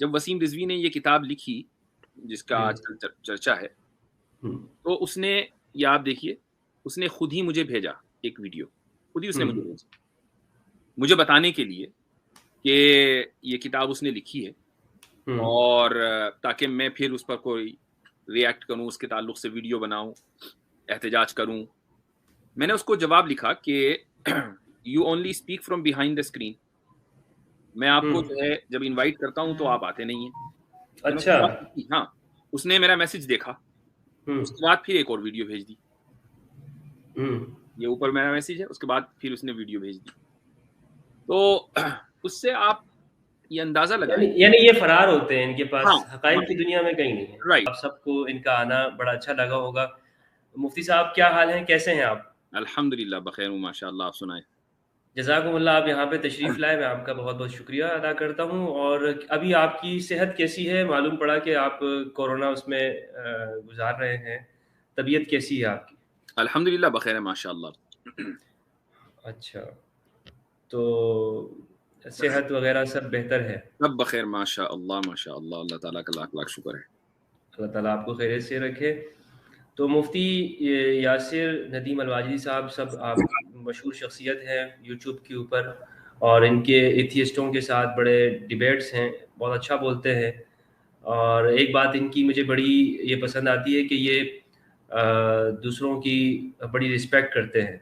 جب وسیم رضوی نے یہ کتاب لکھی جس کا آج کل چرچا ہے، تو اس نے، یہ آپ دیکھیے، اس نے خود ہی مجھے بھیجا ایک ویڈیو، خود ہی اس نے مجھے بھیجی مجھے بتانے کے لیے کہ یہ کتاب اس نے لکھی ہے، اور تاکہ میں پھر اس پر کوئی ریئیکٹ کروں، اس کے تعلق سے ویڈیو بناؤں، احتجاج کروں۔ میں نے اس کو جواب لکھا کہ you only speak from behind the screen, میں آپ کو جو ہے جب انوائٹ کرتا ہوں تو آپ آتے نہیں ہیں۔ میں نے اس کو بات کی، ہاں، اس نے میرا میسج دیکھا، اس کے بعد پھر ایک اور ویڈیو بھیج دی، یہ اوپر میرا میسج ہے، اس کے بعد پھر اس نے ویڈیو بھیج دی۔ تو اس سے آپ یہ اندازہ لگائیں، یعنی یہ فرار ہوتے ہیں، ان کے پاس ہاں حقائق کی دنیا میں کہیں نہیں ہے۔ رائٹ۔ آپ سب کو ان کا آنا بڑا اچھا لگا ہوگا۔ مفتی صاحب کیا حال ہیں، کیسے ہیں آپ؟ الحمدللہ بخیر ہوں، ماشاء اللہ، آپ سنائیں۔ جزاکم اللہ، آپ یہاں پہ تشریف لائے، میں آپ کا بہت بہت شکریہ ادا کرتا ہوں۔ اور ابھی آپ کی صحت کیسی ہے؟ معلوم پڑا کہ آپ کورونا اس میں گزار رہے ہیں، طبیعت کیسی ہے آپ کی؟ الحمدللہ بخیر ہے، ماشاء اللہ۔ اچھا، تو صحت وغیرہ سب بہتر ہے؟ سب بخیر، ماشاء اللہ ماشاء اللہ، اللہ تعالیٰ کا لاکھ لاکھ شکر ہے۔ اللہ تعالیٰ آپ کو خیریت سے رکھے۔ تو مفتی یاسر ندیم الواجدی صاحب، سب آپ مشہور شخصیت ہیں یوٹیوب کے اوپر، اور ان کے ایتھیسٹوں کے ساتھ بڑے ڈیبیٹس ہیں، بہت اچھا بولتے ہیں۔ اور ایک بات ان کی مجھے بڑی یہ پسند آتی ہے کہ یہ دوسروں کی بڑی رسپیکٹ کرتے ہیں،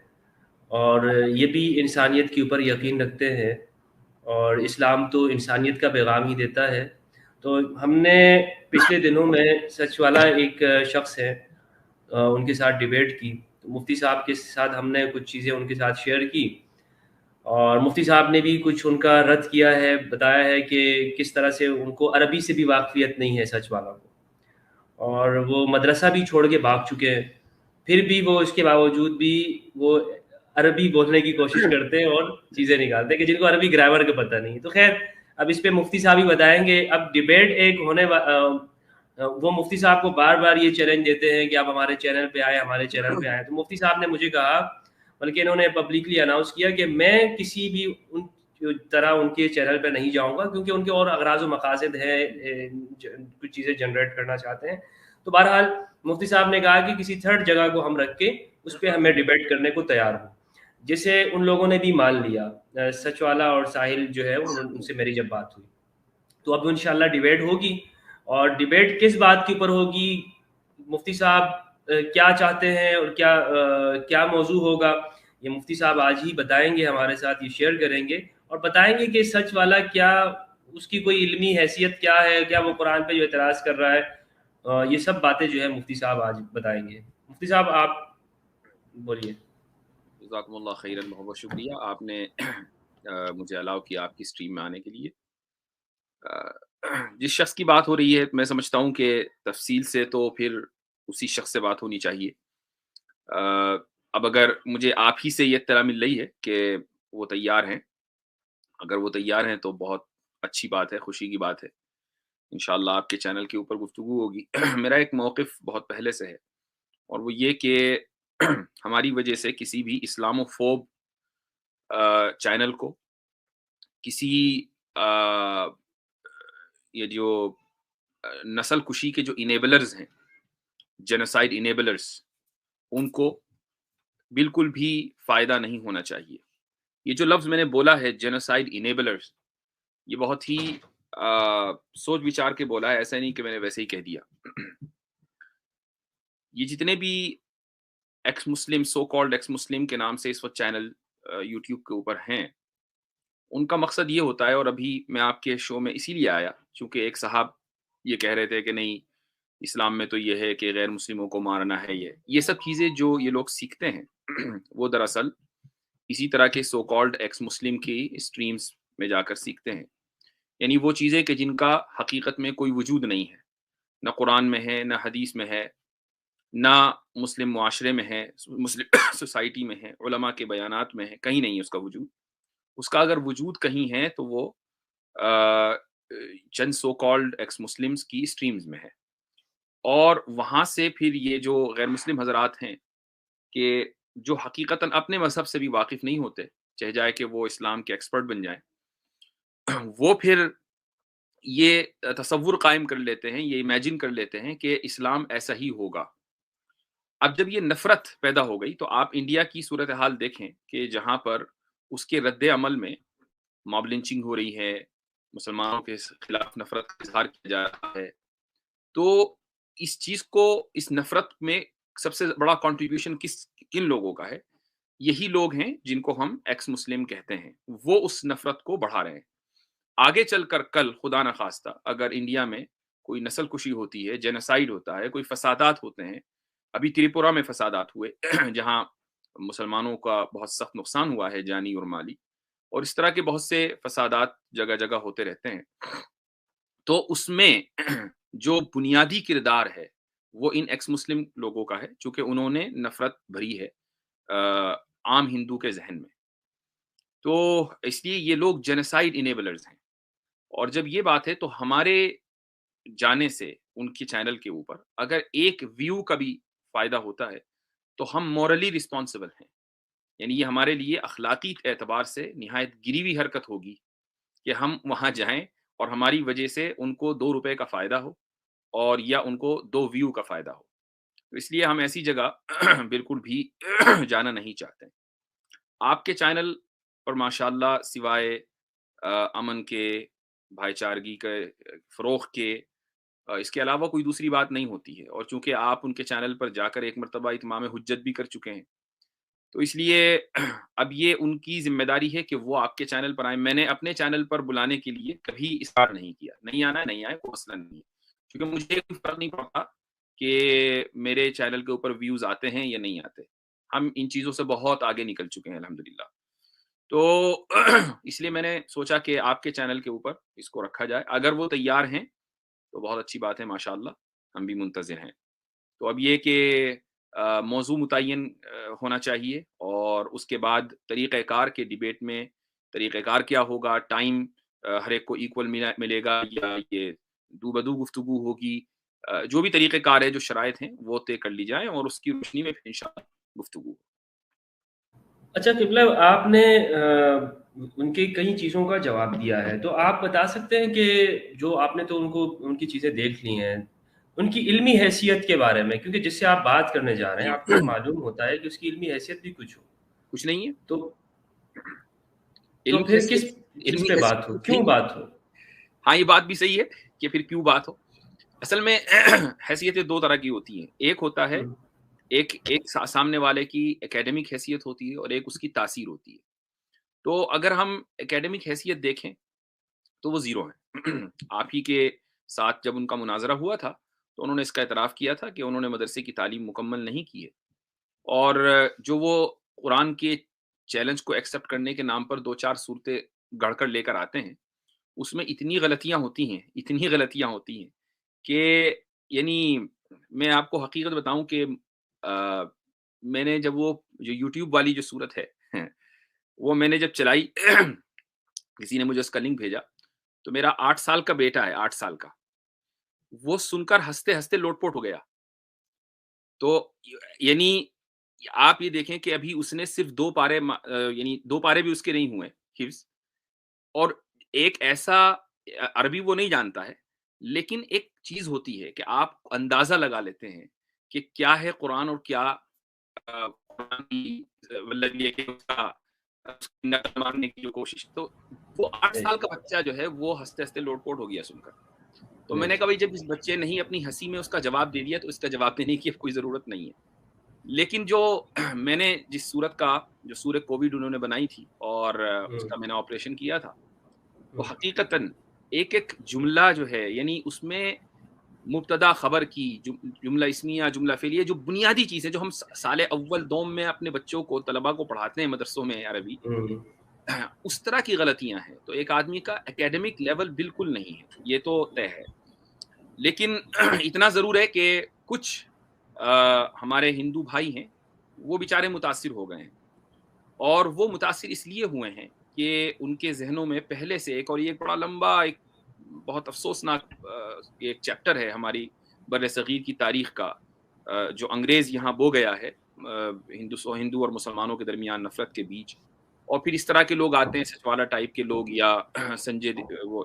اور یہ بھی انسانیت کے اوپر یقین رکھتے ہیں، اور اسلام تو انسانیت کا پیغام ہی دیتا ہے۔ تو ہم نے پچھلے دنوں میں سچ والا ایک شخص ہے، ان کے ساتھ ڈیبیٹ کی، تو مفتی صاحب کے ساتھ ہم نے کچھ چیزیں ان کے ساتھ شیئر کی، اور مفتی صاحب نے بھی کچھ ان کا رد کیا ہے، بتایا ہے کہ کس طرح سے ان کو عربی سے بھی واقفیت نہیں ہے سچ والا کو، اور وہ مدرسہ بھی چھوڑ کے بھاگ چکے ہیں، پھر بھی وہ اس کے باوجود بھی وہ عربی بولنے کی کوشش کرتے ہیں اور چیزیں نکالتے ہیں کہ جن کو عربی گرامر کا پتہ نہیں۔ تو خیر، اب اس پہ مفتی صاحب ہی بتائیں گے۔ اب ڈیبیٹ ایک وہ مفتی صاحب کو بار بار یہ چیلنج دیتے ہیں کہ آپ ہمارے چینل پہ آئے، ہمارے چینل پہ آئے۔ تو مفتی صاحب نے مجھے کہا، بلکہ انہوں نے پبلکلی اناؤنس کیا کہ میں کسی بھی ان طرح ان کے چینل پہ نہیں جاؤں گا، کیونکہ ان کے اور اغراض و مقاصد ہیں، کچھ چیزیں جنریٹ کرنا چاہتے ہیں۔ تو بہرحال مفتی صاحب نے کہا کہ کسی تھرڈ جگہ کو ہم رکھ کے اس پہ ہمیں ڈیبیٹ کرنے کو تیار ہوں، جسے ان لوگوں نے بھی مان لیا۔ سچ والا اور ساحل جو ہے ان سے میری جب بات ہوئی، تو اب انشاءاللہ ڈیبیٹ ہوگی۔ اور ڈیبیٹ کس بات کے اوپر ہوگی، مفتی صاحب کیا چاہتے ہیں اور کیا موضوع ہوگا، یہ مفتی صاحب آج ہی بتائیں گے، ہمارے ساتھ یہ شیئر کریں گے، اور بتائیں گے کہ سچ والا کیا، اس کی کوئی علمی حیثیت کیا ہے، کیا وہ قرآن پہ جو اعتراض کر رہا ہے، یہ سب باتیں جو ہے مفتی صاحب آج بتائیں گے۔ مفتی صاحب آپ بولیے۔ جزاکم اللہ خیرا، بہت بہت شکریہ، آپ نے مجھے الاؤ کیا آپ کی اسٹریم میں آنے کے لیے۔ جس شخص کی بات ہو رہی ہے، میں سمجھتا ہوں کہ تفصیل سے تو پھر اسی شخص سے بات ہونی چاہیے۔ اب اگر مجھے آپ ہی سے یہ اطلاع مل رہی ہے کہ وہ تیار ہیں، اگر وہ تیار ہیں تو بہت اچھی بات ہے، خوشی کی بات ہے۔ انشاءاللہ آپ کے چینل کے اوپر گفتگو ہوگی۔ میرا ایک موقف بہت پہلے سے ہے، اور وہ یہ کہ ہماری وجہ سے کسی بھی اسلام و فوب چینل کو، کسی یہ جو نسل کشی کے جو انیبلرز ہیں، جینوسائیڈ انیبلرز، ان کو بالکل بھی فائدہ نہیں ہونا چاہیے۔ یہ جو لفظ میں نے بولا ہے جینوسائیڈ انیبلرز، یہ بہت ہی سوچ وچار کے بولا ہے، ایسا نہیں کہ میں نے ویسے ہی کہہ دیا۔ یہ جتنے بھی ایکس مسلم، سو کالڈ ایکس مسلم کے نام سے اس وقت چینل یوٹیوب کے اوپر ہیں، ان کا مقصد یہ ہوتا ہے، اور ابھی میں آپ کے شو میں اسی لیے آیا چونکہ ایک صاحب یہ کہہ رہے تھے کہ نہیں، اسلام میں تو یہ ہے کہ غیر مسلموں کو مارنا ہے، یہ سب چیزیں جو یہ لوگ سیکھتے ہیں وہ دراصل اسی طرح کے سو کالڈ ایکس مسلم کی اسٹریمز میں جا کر سیکھتے ہیں، یعنی وہ چیزیں کہ جن کا حقیقت میں کوئی وجود نہیں ہے، نہ قرآن میں ہے، نہ حدیث میں ہے، نہ مسلم معاشرے میں ہے، مسلم سوسائٹی میں ہے، علماء کے بیانات میں ہے، کہیں نہیں ہے اس کا وجود۔ اس کا اگر وجود کہیں ہے تو وہ چند سو کالڈ ایکس مسلمز کی اسٹریمز میں ہے، اور وہاں سے پھر یہ جو غیر مسلم حضرات ہیں کہ جو حقیقتاً اپنے مذہب سے بھی واقف نہیں ہوتے، چاہے جائے کہ وہ اسلام کے ایکسپرٹ بن جائیں، وہ پھر یہ تصور قائم کر لیتے ہیں, یہ امیجن کر لیتے ہیں کہ اسلام ایسا ہی ہوگا. اب جب یہ نفرت پیدا ہو گئی تو آپ انڈیا کی صورتحال دیکھیں کہ جہاں پر اس کے رد عمل میں ماب لنچنگ ہو رہی ہے, مسلمانوں کے خلاف نفرت کا اظہار کیا جا رہا ہے. تو اس چیز کو, اس نفرت میں سب سے بڑا کنٹریبیوشن کن لوگوں کا ہے؟ یہی لوگ ہیں جن کو ہم ایکس مسلم کہتے ہیں. وہ اس نفرت کو بڑھا رہے ہیں. آگے چل کر کل خدا نخواستہ اگر انڈیا میں کوئی نسل کشی ہوتی ہے, جینوسائیڈ ہوتا ہے, کوئی فسادات ہوتے ہیں, ابھی تریپورہ میں فسادات ہوئے جہاں مسلمانوں کا بہت سخت نقصان ہوا ہے جانی اور مالی, اور اس طرح کے بہت سے فسادات جگہ جگہ ہوتے رہتے ہیں, تو اس میں جو بنیادی کردار ہے وہ ان ایکس مسلم لوگوں کا ہے, چونکہ انہوں نے نفرت بھری ہے عام ہندو کے ذہن میں. تو اس لیے یہ لوگ جینوسائیڈ انیبلرز ہیں. اور جب یہ بات ہے تو ہمارے جانے سے ان کے چینل کے اوپر اگر ایک ویو کا بھی فائدہ ہوتا ہے تو ہم مورلی رسپانسبل ہیں. یعنی یہ ہمارے لیے اخلاقی اعتبار سے نہایت گری ہوئی حرکت ہوگی کہ ہم وہاں جائیں اور ہماری وجہ سے ان کو 2 روپے کا فائدہ ہو اور یا ان کو 2 ویو کا فائدہ ہو. تو اس لیے ہم ایسی جگہ بالکل بھی جانا نہیں چاہتے. آپ کے چینل پر ماشاءاللہ سوائے امن کے, بھائی چارگی کے فروغ کے, اس کے علاوہ کوئی دوسری بات نہیں ہوتی ہے. اور چونکہ آپ ان کے چینل پر جا کر ایک مرتبہ اتمام حجت بھی کر چکے ہیں تو اس لیے اب یہ ان کی ذمہ داری ہے کہ وہ آپ کے چینل پر آئیں. میں نے اپنے چینل پر بلانے کے لیے کبھی اصرار نہیں کیا, نہیں آنا ہے نہیں آئے, کوئی مسئلہ نہیں ہے, کیونکہ مجھے کوئی فرق نہیں پڑتا کہ میرے چینل کے اوپر ویوز آتے ہیں یا نہیں آتے. ہم ان چیزوں سے بہت آگے نکل چکے ہیں الحمدللہ. تو اس لیے میں نے سوچا کہ آپ کے چینل کے اوپر اس کو رکھا جائے. اگر وہ تیار ہیں تو بہت اچھی بات ہے, ماشاءاللہ ہم بھی منتظر ہیں. تو اب یہ کہ موضوع متعین ہونا چاہیے, اور اس کے بعد طریقہ کار کے ڈیبیٹ میں طریقہ کار کیا ہوگا, ٹائم ہر ایک کو ایکول ملے گا یا یہ دو بدو گفتگو ہوگی, جو بھی طریقہ کار ہے, جو شرائط ہیں وہ طے کر لی جائیں اور اس کی روشنی میں پھر انشاءاللہ گفتگو. اچھا قبلہ, آپ نے ان کی کئی چیزوں کا جواب دیا ہے, تو آپ بتا سکتے ہیں کہ جو آپ نے تو ان کی چیزیں دیکھ لی ہیں, ان کی علمی حیثیت کے بارے میں, کیونکہ جس سے آپ بات کرنے جا رہے ہیں آپ کو تو معلوم ہوتا ہے کہ اس کی علمی حیثیت بھی کچھ ہو. کچھ نہیں ہے تو علمی پھر کس حیثیت, چیز علمی پہ بات ہو, حیثیت کیوں نہیں. بات ہو؟ ہاں یہ بات بھی صحیح ہے کہ پھر کیوں بات ہو. اصل میں حیثیتیں 2 طرح کی ہوتی ہیں. ایک ہوتا ہے ایک سامنے والے کی اکیڈمک حیثیت ہوتی ہے اور ایک اس کی تاثیر ہوتی ہے. تو اگر ہم اکیڈمک حیثیت دیکھیں تو وہ 0 ہے. آپ ہی کے ساتھ جب ان کا مناظرہ ہوا تھا تو انہوں نے اس کا اعتراف کیا تھا کہ انہوں نے مدرسے کی تعلیم مکمل نہیں کی ہے, اور جو وہ قرآن کے چیلنج کو ایکسیپٹ کرنے کے نام پر 2-4 صورتیں گڑھ کر لے کر آتے ہیں, اس میں اتنی غلطیاں ہوتی ہیں کہ یعنی میں آپ کو حقیقت بتاؤں کہ میں نے جب وہ جو یوٹیوب والی جو صورت ہے وہ میں نے جب چلائی, کسی نے مجھے اس کا لنک بھیجا, تو میرا 8 سال کا بیٹا ہے, 8 سال کا, وہ سن کر ہنستے ہنستے لوٹ پوٹ ہو گیا. تو یعنی آپ یہ دیکھیں کہ ابھی اس نے صرف 2 پارے, یعنی 2 پارے بھی اس کے نہیں ہوئے حفظ, اور ایک ایسا عربی وہ نہیں جانتا ہے, لیکن ایک چیز ہوتی ہے کہ آپ اندازہ لگا لیتے ہیں کہ کیا ہے قرآن اور کیا قرآن کی مطلب یہ کہ اس کا نقل مارنے کی جو کوشش. تو وہ 8 سال کا بچہ جو ہے وہ ہنستے ہنستے لوٹ پوٹ ہو گیا سن کر. تو میں نے کہا بھائی جب اس بچے نے ہی اپنی ہنسی میں اس کا جواب دے دیا تو اس کا جواب دینے کی کوئی ضرورت نہیں ہے. لیکن جو میں نے جس صورت کا جو سورہ کووڈ انہوں نے بنائی تھی اور اس کا میں نے آپریشن کیا تھا, تو حقیقتاً ایک ایک جملہ جو ہے, یعنی اس میں مبتدا خبر کی جملہ اسمیہ, جملہ فعلیہ, جو بنیادی چیزیں جو ہم سال اول دوم میں اپنے بچوں کو, طلباء کو پڑھاتے ہیں مدرسوں میں عربی, اس طرح کی غلطیاں ہیں. تو ایک آدمی کا اکیڈمک لیول بالکل نہیں ہے, یہ تو طے ہے. لیکن اتنا ضرور ہے کہ کچھ ہمارے ہندو بھائی ہیں وہ بیچارے متاثر ہو گئے ہیں, اور وہ متاثر اس لیے ہوئے ہیں کہ ان کے ذہنوں میں پہلے سے ایک, اور یہ بڑا لمبا ایک بہت افسوسناک ایک چیپٹر ہے ہماری بر صغیر کی تاریخ کا, جو انگریز یہاں بو گیا ہے ہندو اور مسلمانوں کے درمیان نفرت کے بیچ. اور پھر اس طرح کے لوگ آتے ہیں, سچوالا ٹائپ کے لوگ, یا سنجے وہ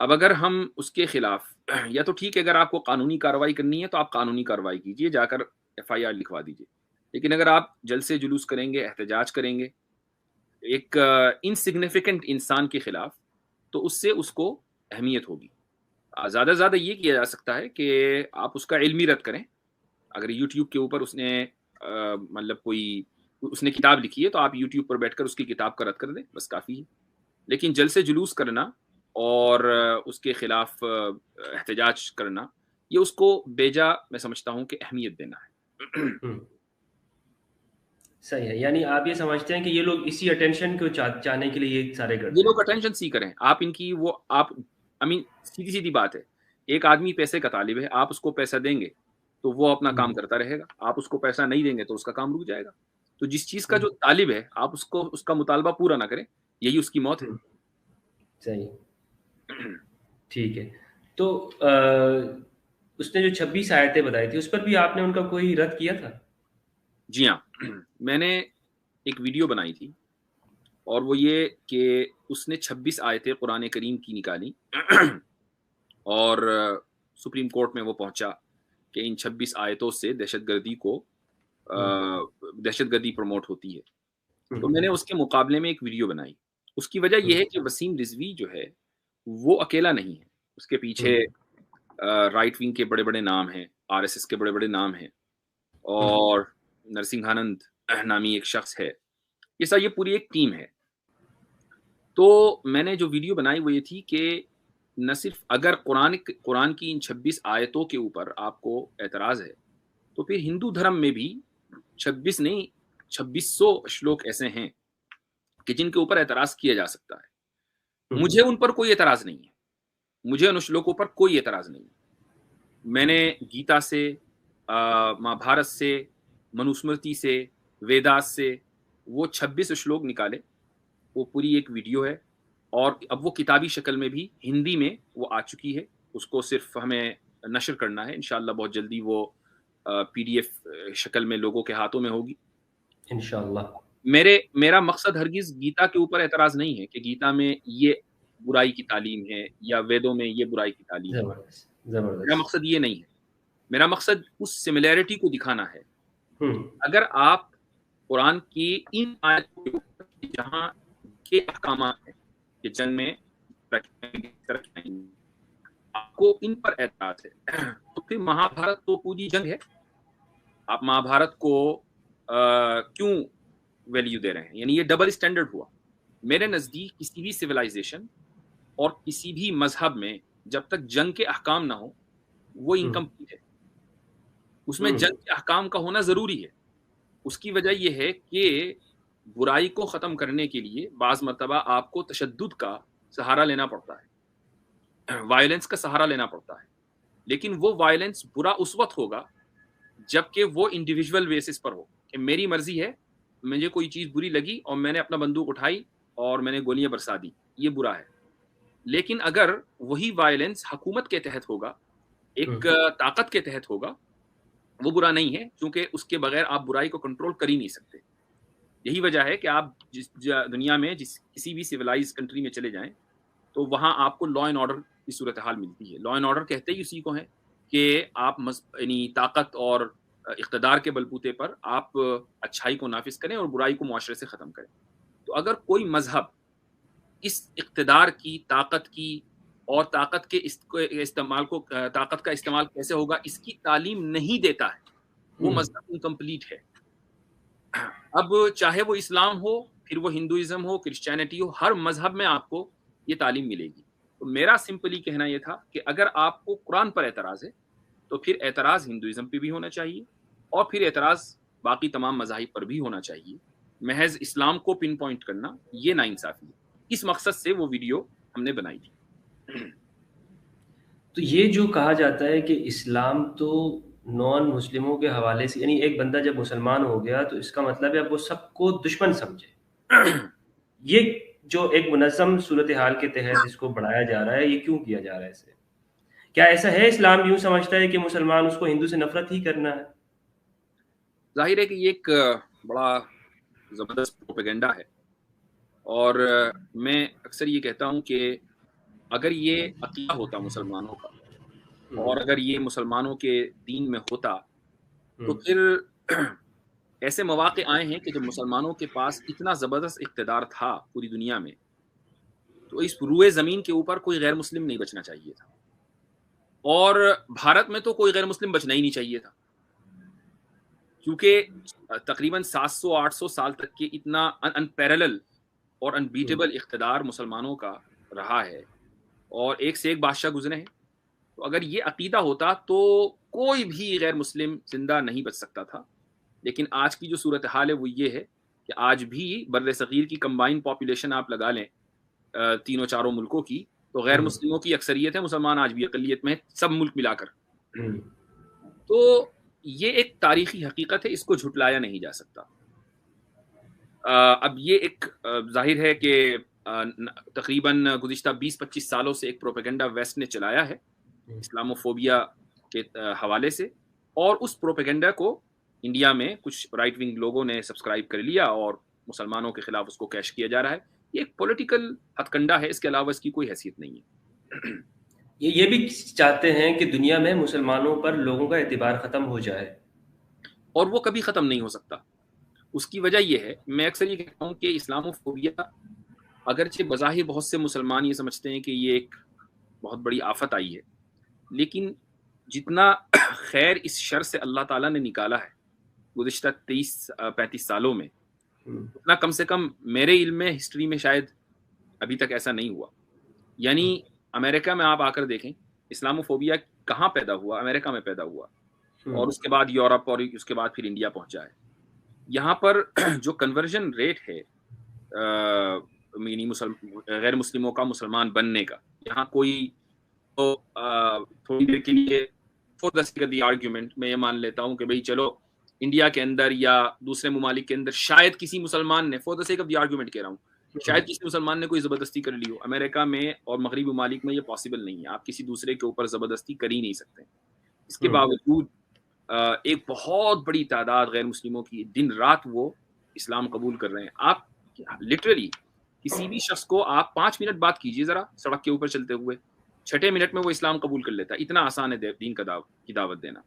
اب اگر ہم اس کے خلاف یا تو ٹھیک ہے، اگر آپ کو قانونی کارروائی کرنی ہے تو آپ قانونی کارروائی کیجیے، جا کر ایف آئی آر لکھوا دیجیے، لیکن اگر آپ جلسے جلوس کریں گے، احتجاج کریں گے ایک انسگنیفیکنٹ انسان کے خلاف، تو اس سے اس کو اہمیت ہوگی۔ زیادہ سے زیادہ یہ کیا جا سکتا ہے کہ آپ اس کا علمی رد کریں۔ اگر یوٹیوب کے اوپر اس نے مطلب کوئی اس نے کتاب لکھی ہے تو آپ یوٹیوب پر بیٹھ کر اس کی کتاب کا رد کر دیں، بس کافی ہے۔ لیکن جلسے جلوس کرنا اور اس کے خلاف احتجاج کرنا، یہ اس کو بیجا میں سمجھتا ہوں کہ اہمیت دینا ہے۔ صحیح ہے، یعنی آپ یہ سمجھتے ہیں کہ یہ لوگ اسی اٹینشن کو چاہنے کے لیے یہ سارے یہ کرتے ہیں؟ لوگ اٹینشن سیکر ہیں، آپ ان کی وہ آپ سیدھی سیدھی بات ہے، ایک آدمی پیسے کا طالب ہے، آپ اس کو پیسہ دیں گے تو وہ اپنا کام کرتا رہے گا، آپ اس کو پیسہ نہیں دیں گے تو اس کا کام رک جائے گا۔ تو جس چیز کا جو طالب ہے آپ اس کو اس کا مطالبہ پورا نہ کریں، یہی اس کی موت ہے۔ صحیح، ٹھیک ہے۔ تو اس نے جو 26 آیتیں بتائی تھی اس پر بھی آپ نے ان کا کوئی رد کیا تھا؟ جی ہاں، میں نے ایک ویڈیو بنائی تھی اور وہ یہ کہ اس نے 26 آیتیں قرآن کریم کی نکالی اور سپریم کورٹ میں وہ پہنچا کہ ان 26 آیتوں سے دہشت گردی کو دہشت گردی پروموٹ ہوتی ہے۔ تو میں نے اس کے مقابلے میں ایک ویڈیو بنائی۔ اس کی وجہ یہ ہے کہ وسیم رضوی جو ہے وہ اکیلا نہیں ہے، اس کے پیچھے رائٹ ونگ کے بڑے بڑے نام ہیں، آر ایس ایس کے بڑے بڑے نام ہیں، اور نرسنگھانند نامی ایک شخص ہے، یہ پوری ایک ٹیم ہے۔ تو میں نے جو ویڈیو بنائی وہ یہ تھی کہ نہ صرف اگر قرآن کی ان 26 آیتوں کے اوپر آپ کو اعتراض ہے تو پھر ہندو دھرم میں بھی 26 نہیں 2600 شلوک ایسے ہیں کہ جن کے اوپر اعتراض کیا جا سکتا ہے۔ مجھے ان پر کوئی اعتراض نہیں ہے، مجھے ان شلوکوں پر کوئی اعتراض نہیں ہے۔ میں نے گیتا سے، مہابھارت سے، منوسمرتی سے، ویداس سے وہ 26 شلوک نکالے، وہ پوری ایک ویڈیو ہے، اور اب وہ کتابی شکل میں بھی ہندی میں وہ آ چکی ہے، اس کو صرف ہمیں نشر کرنا ہے، انشاءاللہ بہت جلدی وہ پی ڈی ایف شکل میں لوگوں کے ہاتھوں میں ہوگی انشاءاللہ۔ میرا مقصد ہرگز گیتا کے اوپر اعتراض نہیں ہے کہ گیتا میں یہ برائی کی تعلیم ہے یا ویدوں میں یہ برائی کی تعلیم ہے، زبردست میرا زبردست۔ مقصد یہ نہیں ہے۔ میرا مقصد اس سملیرٹی کو دکھانا ہے۔ ہوں اگر آپ قرآن کی ان آیتوں کے اوپر جہاں کے احکامات ہیں کہ جنگ میں آپ کو ان پر اعتراض ہے تو پھر مہابھارت تو پوری جنگ ہے، آپ مہابھارت کو کیوں ویلیو دے رہے ہیں؟ یعنی یہ ڈبل اسٹینڈرڈ ہوا۔ میرے نزدیک کسی بھی سویلائزیشن اور کسی بھی مذہب میں جب تک جنگ کے احکام نہ ہو وہ انکمپلیٹ ہے، اس میں جنگ کے احکام کا ہونا ضروری ہے۔ اس کی وجہ یہ ہے کہ برائی کو ختم کرنے کے لیے بعض مرتبہ آپ کو تشدد کا سہارا لینا پڑتا ہے، وائلنس کا سہارا لینا پڑتا ہے، لیکن وہ وائلنس برا اس وقت ہوگا جبکہ وہ انڈیویجول بیسس پر ہو کہ میری مرضی ہے، مجھے کوئی چیز بری لگی اور میں نے اپنا بندوق اٹھائی اور میں نے گولیاں برسا دی، یہ برا ہے۔ لیکن اگر وہی وائلنس حکومت کے تحت ہوگا، ایک طاقت کے تحت ہوگا، وہ برا نہیں ہے، کیونکہ اس کے بغیر آپ برائی کو کنٹرول کر ہی نہیں سکتے۔ یہی وجہ ہے کہ آپ جس دنیا میں کسی بھی سویلائز کنٹری میں چلے جائیں تو وہاں آپ کو لا اینڈ آرڈر کی صورتحال ملتی ہے۔ لا اینڈ آرڈر کہتے ہی اسی کو ہیں کہ آپ یعنی طاقت اور اقتدار کے بلبوتے پر آپ اچھائی کو نافذ کریں اور برائی کو معاشرے سے ختم کریں۔ تو اگر کوئی مذہب اس اقتدار کی، طاقت کی اور طاقت کے استعمال کو، طاقت کا استعمال کیسے ہوگا اس کی تعلیم نہیں دیتا ہے، وہ مذہب انکمپلیٹ ہے۔ اب چاہے وہ اسلام ہو، پھر وہ ہندوازم ہو، کرسچینٹی ہو، ہر مذہب میں آپ کو یہ تعلیم ملے گی۔ تو میرا سمپلی کہنا یہ تھا کہ اگر آپ کو قرآن پر اعتراض ہے تو پھر اعتراض ہندوازم پہ بھی ہونا چاہیے اور پھر اعتراض باقی تمام مذاہب پر بھی ہونا چاہیے۔ محض اسلام کو پن پوائنٹ کرنا یہ ناانصافی ہے۔ اس مقصد سے وہ ویڈیو ہم نے بنائی تھی۔ تو یہ جو کہا جاتا ہے کہ اسلام تو نان مسلموں کے حوالے سے، یعنی ایک بندہ جب مسلمان ہو گیا تو اس کا مطلب ہے اب وہ سب کو دشمن سمجھے، یہ جو ایک منظم صورتحال کے تحت اس کو بڑھایا جا رہا ہے، یہ کیوں کیا جا رہا ہے اسے؟ کیا ایسا ہے اسلام یوں سمجھتا ہے کہ مسلمان اس کو ہندو سے نفرت ہی کرنا ہے؟ ظاہر ہے کہ یہ ایک بڑا زبردست پروپیگنڈا ہے، اور میں اکثر یہ کہتا ہوں کہ اگر یہ عقیدہ ہوتا مسلمانوں کا اور اگر یہ مسلمانوں کے دین میں ہوتا تو پھر ایسے مواقع آئے ہیں کہ جب مسلمانوں کے پاس اتنا زبردست اقتدار تھا پوری دنیا میں تو اس روئے زمین کے اوپر کوئی غیر مسلم نہیں بچنا چاہیے تھا، اور بھارت میں تو کوئی غیر مسلم بچنا ہی نہیں چاہیے تھا، کیونکہ تقریباً 700-800 سال تک کے اتنا انپیرلل اور انبیٹیبل اقتدار مسلمانوں کا رہا ہے، اور ایک سے ایک بادشاہ گزرے ہیں. تو اگر یہ عقیدہ ہوتا تو کوئی بھی غیر مسلم زندہ نہیں بچ سکتا تھا. لیکن آج کی جو صورتحال ہے وہ یہ ہے کہ آج بھی بر صغیر کی کمبائن پاپولیشن آپ لگا لیں تینوں چاروں ملکوں کی تو غیر مسلموں کی اکثریت ہے، مسلمان آج بھی اقلیت میں ہیں، سب ملک ملا کر. تو یہ ایک تاریخی حقیقت ہے، اس کو جھٹلایا نہیں جا سکتا. اب یہ ایک ظاہر ہے کہ تقریباً گزشتہ 20-25 سالوں سے ایک پروپیگنڈا ویسٹ نے چلایا ہے اسلاموفوبیا کے حوالے سے، اور اس پروپیگنڈا کو انڈیا میں کچھ رائٹ ونگ لوگوں نے سبسکرائب کر لیا اور مسلمانوں کے خلاف اس کو کیش کیا جا رہا ہے. یہ ایک پولیٹیکل ہتھ کنڈا ہے، اس کے علاوہ اس کی کوئی حیثیت نہیں ہے. یہ بھی چاہتے ہیں کہ دنیا میں مسلمانوں پر لوگوں کا اعتبار ختم ہو جائے، اور وہ کبھی ختم نہیں ہو سکتا. اس کی وجہ یہ ہے، میں اکثر یہ کہتا ہوں کہ اسلاموفوبیا اگرچہ بظاہر بہت سے مسلمان یہ سمجھتے ہیں کہ یہ ایک بہت بڑی آفت آئی ہے، لیکن جتنا خیر اس شر سے اللہ تعالیٰ نے نکالا ہے گزشتہ 30-35 سالوں میں، اتنا کم سے کم میرے علم میں ہسٹری میں شاید ابھی تک ایسا نہیں ہوا. یعنی امریکہ میں آپ آ کر دیکھیں اسلاموفوبیا کہاں پیدا ہوا، امریکہ میں پیدا ہوا، اور اس کے بعد یورپ، اور اس کے بعد پھر انڈیا پہنچا ہے. یہاں پر جو کنورژن ریٹ ہے غیر مسلموں کا مسلمان بننے کا، یہاں کوئی تو تھوڑی دیر کے لیے for the sake of the argument میں یہ مان لیتا ہوں کہ بھئی چلو انڈیا کے اندر یا دوسرے ممالک کے اندر شاید کسی مسلمان نے، for the sake of the argument کہہ رہا ہوں، شاید کسی مسلمان نے کوئی زبردستی کر لی ہو. امریکہ میں اور مغربی ممالک میں یہ پاسبل نہیں ہے، آپ کسی دوسرے کے اوپر زبردستی کر ہی نہیں سکتے. اس کے باوجود ایک بہت بڑی تعداد غیر مسلموں کی دن رات وہ اسلام قبول کر رہے ہیں. آپ لٹرلی کسی بھی شخص کو آپ 5 منٹ بات کیجئے ذرا سڑک کے اوپر چلتے ہوئے، 6 منٹ میں وہ اسلام قبول کر لیتا ہے. اتنا آسان ہے دین کی دعوت دینا.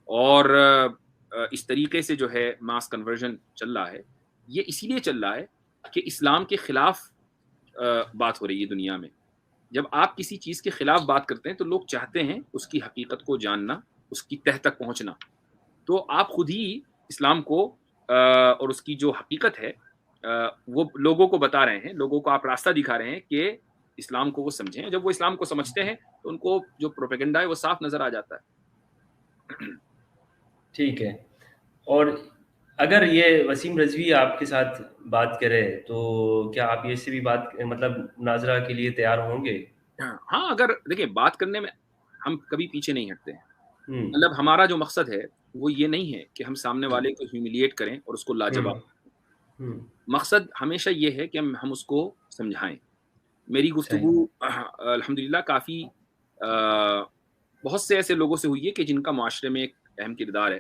اور اس طریقے سے جو ہے ماس کنورژن چل رہا ہے، یہ اسی لیے چل رہا ہے کہ اسلام کے خلاف بات ہو رہی ہے دنیا میں. جب آپ کسی چیز کے خلاف بات کرتے ہیں تو لوگ چاہتے ہیں اس کی حقیقت کو جاننا، اس کی تہ تک پہنچنا. تو آپ خود ہی اسلام کو اور اس کی جو حقیقت ہے وہ لوگوں کو بتا رہے ہیں، لوگوں کو آپ راستہ دکھا رہے ہیں کہ اسلام کو وہ سمجھیں. جب وہ اسلام کو سمجھتے ہیں تو ان کو جو پروپیگنڈا ہے وہ صاف نظر آ جاتا ہے. ٹھیک ہے. اور اگر یہ وسیم رضوی آپ کے ساتھ بات کرے تو کیا آپ یہ سے بھی بات مطلب مناظرہ کے لیے تیار ہوں گے؟ ہاں، اگر دیکھیں بات کرنے میں ہم کبھی پیچھے نہیں ہٹتے ہیں. مطلب ہمارا جو مقصد ہے وہ یہ نہیں ہے کہ ہم سامنے والے کو ہیوملیٹ کریں اور اس کو لاجواب. مقصد ہمیشہ یہ ہے کہ ہم اس کو سمجھائیں. میری گفتگو الحمدللہ کافی بہت سے ایسے لوگوں سے ہوئی ہے کہ جن کا معاشرے میں ایک اہم کردار ہے.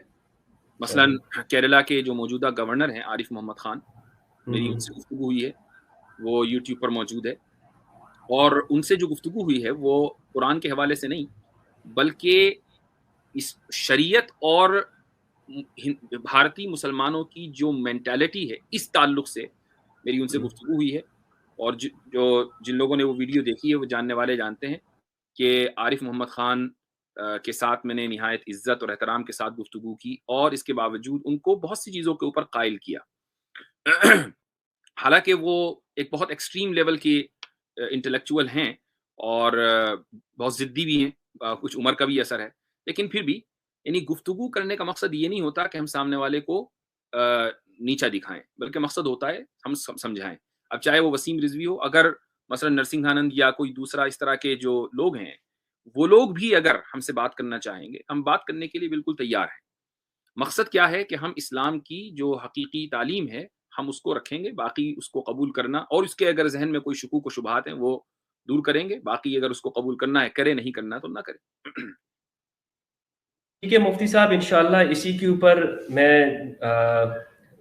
مثلا کیرلا کے جو موجودہ گورنر ہیں عارف محمد خان، میری ان سے گفتگو ہوئی ہے، وہ یوٹیوب پر موجود ہے. اور ان سے جو گفتگو ہوئی ہے وہ قرآن کے حوالے سے نہیں بلکہ اس شریعت اور بھارتی مسلمانوں کی جو مینٹالٹی ہے اس تعلق سے میری ان سے گفتگو ہوئی ہے. اور جن لوگوں نے وہ ویڈیو دیکھی ہے وہ جاننے والے جانتے ہیں کہ عارف محمد خان کے ساتھ میں نے نہایت عزت اور احترام کے ساتھ گفتگو کی، اور اس کے باوجود ان کو بہت سی چیزوں کے اوپر قائل کیا. حالانکہ وہ ایک بہت ایکسٹریم لیول کے انٹلیکچوئل ہیں اور بہت ضدی بھی ہیں، کچھ عمر کا بھی اثر ہے، لیکن پھر بھی یعنی گفتگو کرنے کا مقصد یہ نہیں ہوتا کہ ہم سامنے والے کو نیچا دکھائیں، بلکہ مقصد ہوتا ہے ہم سمجھائیں. اب چاہے وہ وسیم رضوی ہو، اگر مثلا نرسنگھ آنند یا کوئی دوسرا اس طرح کے جو لوگ ہیں وہ لوگ بھی اگر ہم سے بات کرنا چاہیں گے، ہم بات کرنے کے لیے بالکل تیار ہیں. مقصد کیا ہے کہ ہم اسلام کی جو حقیقی تعلیم ہے ہم اس کو رکھیں گے، باقی اس کو قبول کرنا اور اس کے اگر ذہن میں کوئی شکوک و شبہات ہیں وہ دور کریں گے. باقی اگر اس کو قبول کرنا ہے کرے، نہیں کرنا تو نہ کرے. ٹھیک ہے مفتی صاحب، انشاءاللہ اسی کے اوپر میں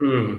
3